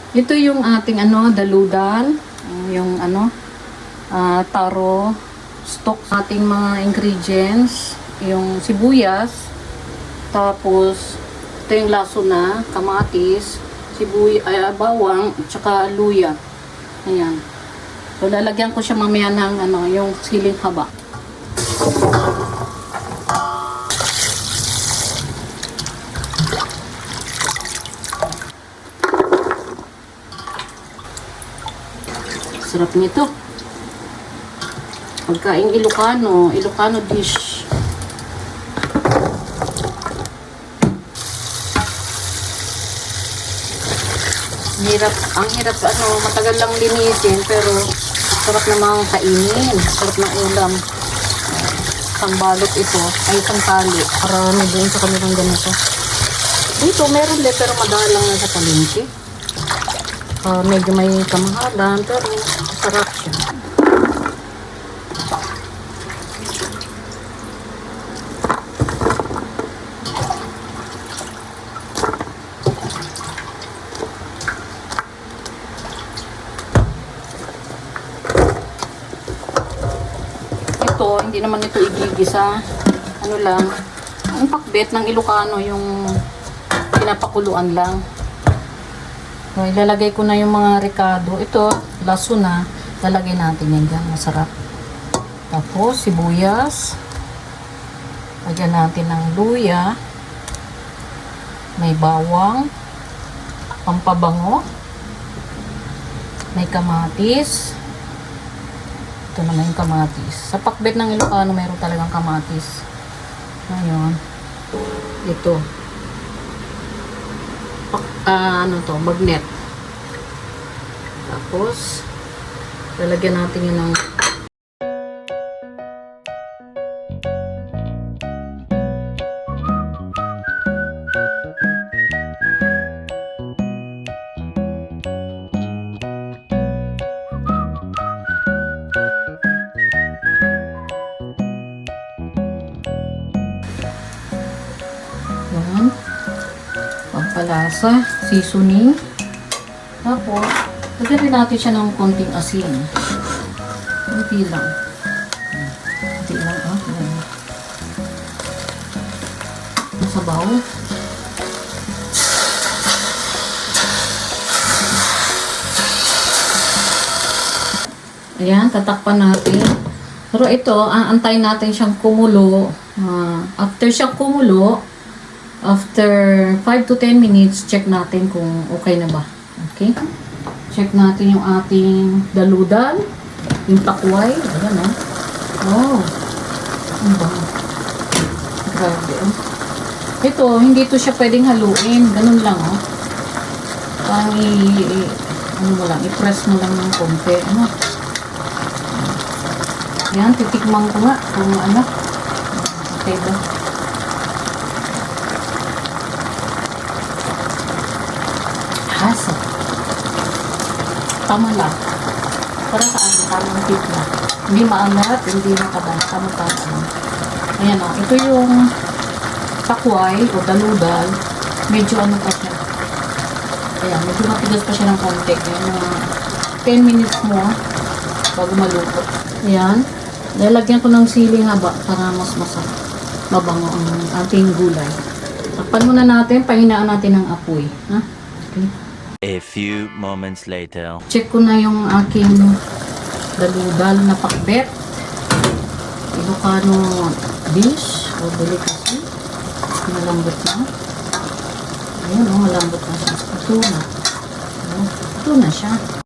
Ito yung ating ano, daludan, yung ano, taro, stock, ating mga ingredients, yung sibuyas, tapos ito yung laso na, kamatis, bawang, tsaka luya. Ayan. So, lalagyan ko siya mamaya ng ano, yung siling haba. Sarap nito. Pagkain Ilocano dish. Ang hirap ano, matagal lang linisin pero sarap namang kainin. Sarap ng ulam. Pangbalot ito, ay pangtali. Marami din sa kanilang ganito. Dito meron din pero madalang na sa palengke. Medyo may kamahalan pero sarap siya. Ito, hindi naman ito igigisa. Ano lang, ang pakbet ng Ilocano, yung pinapakuluan lang. So, ilalagay ko na yung mga ricado. Ito, laso na. Lalagay natin yan dyan. Masarap. Tapos, sibuyas. Lagyan natin ng luya. May bawang. Pampabango. May kamatis. Ito naman yung kamatis. Sa pakbet ng Ilocano, mayroon talagang kamatis. Ngayon. Ito. Ano to, magnet. Tapos lalagyan natin yun ng yan, pampalasa, seasoning. Tapos lagyan rin natin siya ng konting asin. Kunti lang. Kunti lang, sabaw. Ayan, tatakpan natin. Pero ito, aantayin natin siyang kumulo. After siyang kumulo, after 5 to 10 minutes, check natin kung okay na ba. Okay? Check natin yung ating daludan, yung takway. Ayan, oh. Ang bango. Grabe, oh. Ito, hindi ito siya pwedeng haluin. Ganun lang, oh. Parang ano mo lang, i-press mo lang ng konti. Ano? Ayan, titikman ko nga kung ano. Okay ba? Hasa. Tama lang. Para sa akin, tamang timpla. Hindi maangat, hindi makabang. Tama-tama. Ayan o. Ito yung takway o daludal. Medyo ano pa siya. Ayan, medyo matigas pa siya ng konti. Ayan, mga 10 minutes mo bago maluto. Ayan. Lalagyan ko ng siling haba para mas mabango ang ating gulay. Takpan muna natin, pahinaan natin ng apoy. Ha? Okay. A few moments later. Check ko na yung aking daludal na pakbet. Ilocano dish o delicacy. Malambot na. Ayan o, malambot na siya. Ito na. Ito na siya.